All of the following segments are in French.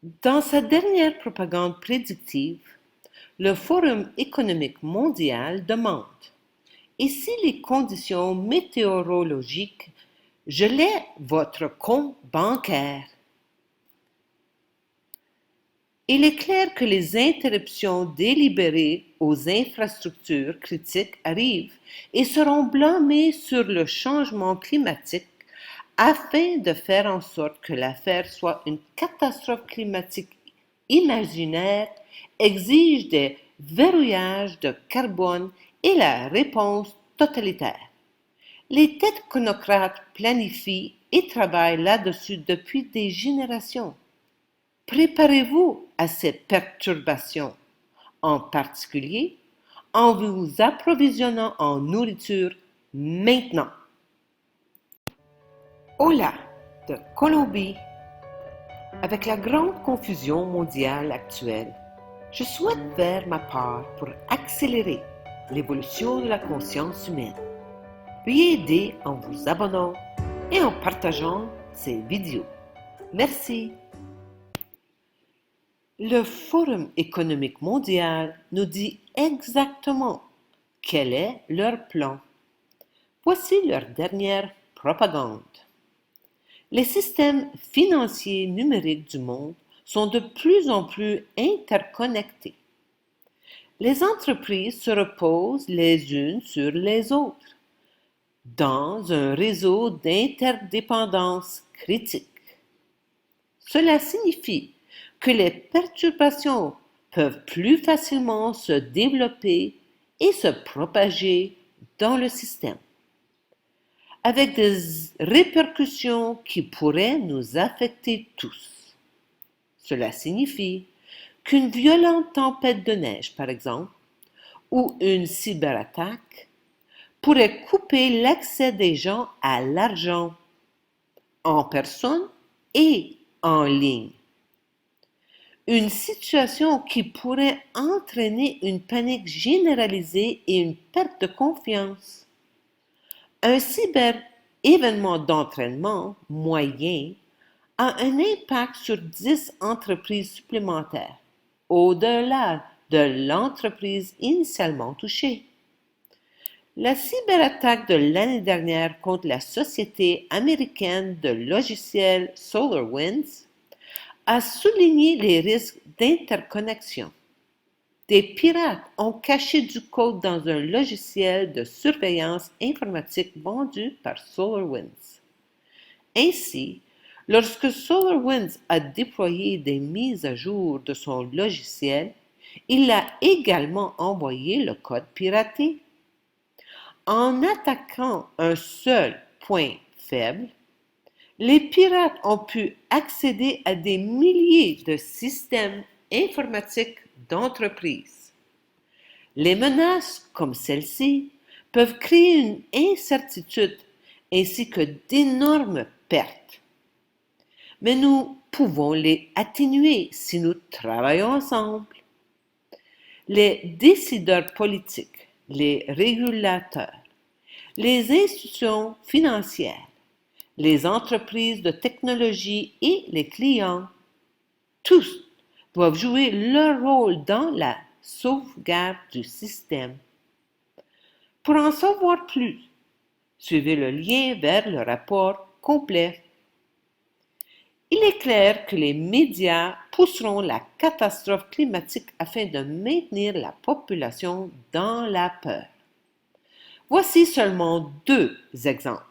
Dans sa dernière propagande prédictive, le Forum économique mondial demande: et si les conditions météorologiques gelaient votre compte bancaire? Il est clair que les interruptions délibérées aux infrastructures critiques arrivent et seront blâmées sur le changement climatique afin de faire en sorte que l'affaire soit une catastrophe climatique imaginaire, exige des verrouillages de carbone et la réponse totalitaire. Les technocrates planifient et travaillent là-dessus depuis des générations. Préparez-vous à ces perturbations, en particulier en vous approvisionnant en nourriture maintenant. Hola, de Colombie. Avec la grande confusion mondiale actuelle, je souhaite faire ma part pour accélérer l'évolution de la conscience humaine. Veuillez aider en vous abonnant et en partageant ces vidéos. Merci. Le Forum économique mondial nous dit exactement quel est leur plan. Voici leur dernière propagande. Les systèmes financiers numériques du monde sont de plus en plus interconnectés. Les entreprises se reposent les unes sur les autres dans un réseau d'interdépendance critique. Cela signifie que les perturbations peuvent plus facilement se développer et se propager dans le système, avec des répercussions qui pourraient nous affecter tous. Cela signifie qu'une violente tempête de neige, par exemple, ou une cyberattaque pourrait couper l'accès des gens à l'argent, en personne et en ligne. Une situation qui pourrait entraîner une panique généralisée et une perte de confiance. Un cyber-événement d'entraînement moyen a un impact sur 10 entreprises supplémentaires, au-delà de l'entreprise initialement touchée. La cyberattaque de l'année dernière contre la société américaine de logiciels SolarWinds a souligné les risques d'interconnexion. Des pirates ont caché du code dans un logiciel de surveillance informatique vendu par SolarWinds. Ainsi, lorsque SolarWinds a déployé des mises à jour de son logiciel, il a également envoyé le code piraté. En attaquant un seul point faible, les pirates ont pu accéder à des milliers de systèmes informatiques d'entreprises. Les menaces comme celle-ci peuvent créer une incertitude ainsi que d'énormes pertes. Mais nous pouvons les atténuer si nous travaillons ensemble. Les décideurs politiques, les régulateurs, les institutions financières, les entreprises de technologie et les clients, tous doivent jouer leur rôle dans la sauvegarde du système. Pour en savoir plus, suivez le lien vers le rapport complet. Il est clair que les médias pousseront la catastrophe climatique afin de maintenir la population dans la peur. Voici seulement 2 exemples.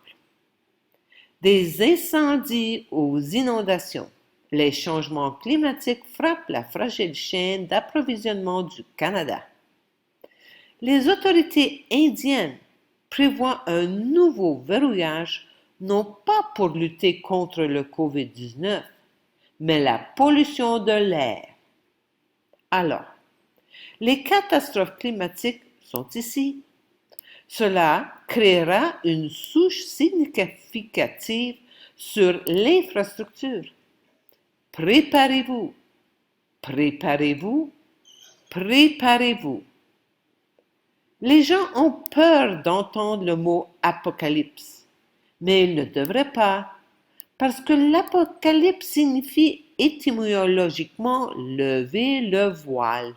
Des incendies aux inondations. Les changements climatiques frappent la fragile chaîne d'approvisionnement du Canada. Les autorités indiennes prévoient un nouveau verrouillage non pas pour lutter contre le COVID-19, mais la pollution de l'air. Alors, les catastrophes climatiques sont ici. Cela créera une souche significative sur l'infrastructure. Préparez-vous, préparez-vous, préparez-vous. Les gens ont peur d'entendre le mot apocalypse, mais ils ne devraient pas, parce que l'apocalypse signifie étymologiquement lever le voile.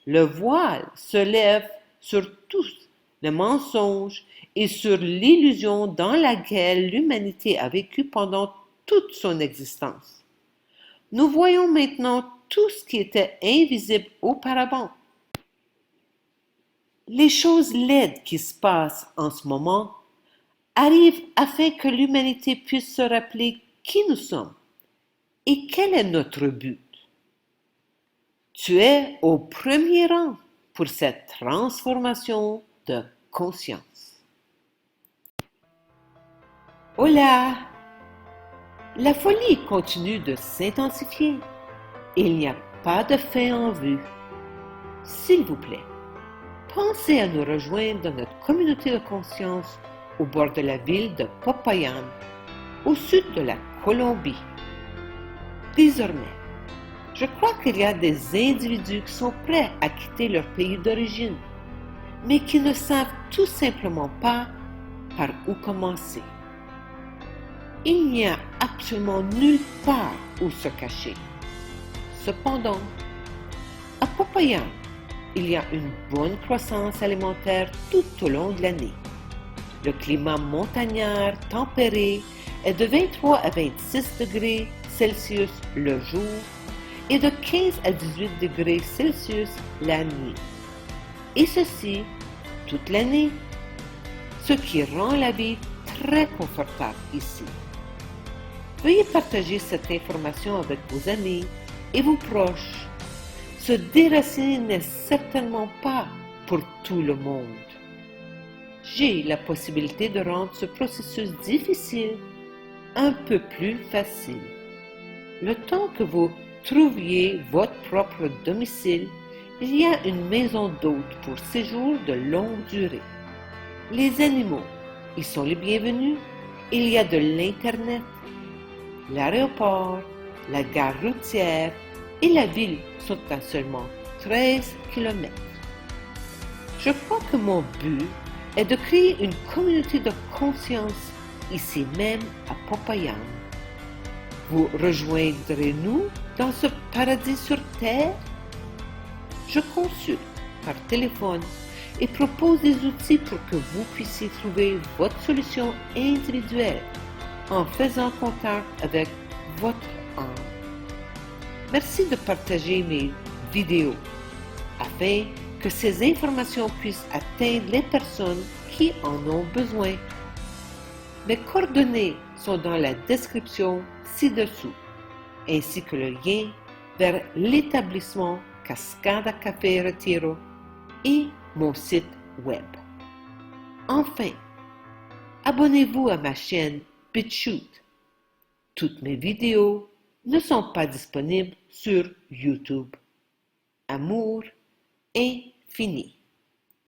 Le voile se lève sur tous les mensonges et sur l'illusion dans laquelle l'humanité a vécu pendant toute son existence. Nous voyons maintenant tout ce qui était invisible auparavant. Les choses laides qui se passent en ce moment arrivent afin que l'humanité puisse se rappeler qui nous sommes et quel est notre but. Tu es au premier rang pour cette transformation de conscience. Hola! La folie continue de s'intensifier. Il n'y a pas de fin en vue. S'il vous plaît, pensez à nous rejoindre dans notre communauté de conscience au bord de la ville de Popayan, au sud de la Colombie. Désormais, je crois qu'il y a des individus qui sont prêts à quitter leur pays d'origine, mais qui ne savent tout simplement pas par où commencer. Il n'y a absolument nulle part où se cacher. Cependant, à Popayan, il y a une bonne croissance alimentaire tout au long de l'année. Le climat montagnard tempéré est de 23 à 26 degrés Celsius le jour et de 15 à 18 degrés Celsius la nuit. Et ceci toute l'année, ce qui rend la vie très confortable ici. Veuillez partager cette information avec vos amis et vos proches. Se déraciner n'est certainement pas pour tout le monde. J'ai la possibilité de rendre ce processus difficile un peu plus facile. Le temps que vous trouviez votre propre domicile, il y a une maison d'hôte pour séjour de longue durée. Les animaux y sont les bienvenus. Il y a de l'Internet. L'aéroport, la gare routière et la ville sont à seulement 13 km. Je crois que mon but est de créer une communauté de conscience ici même à Popayan. Vous rejoindrez-nous dans ce paradis sur Terre? Je consulte par téléphone et propose des outils pour que vous puissiez trouver votre solution individuelle en faisant contact avec votre âme. Merci de partager mes vidéos afin que ces informations puissent atteindre les personnes qui en ont besoin. Mes coordonnées sont dans la description ci-dessous, ainsi que le lien vers l'établissement Cascada Café Retiro et mon site web. Enfin, abonnez-vous à ma chaîne BitChute. Toutes mes vidéos ne sont pas disponibles sur YouTube. Amour infini.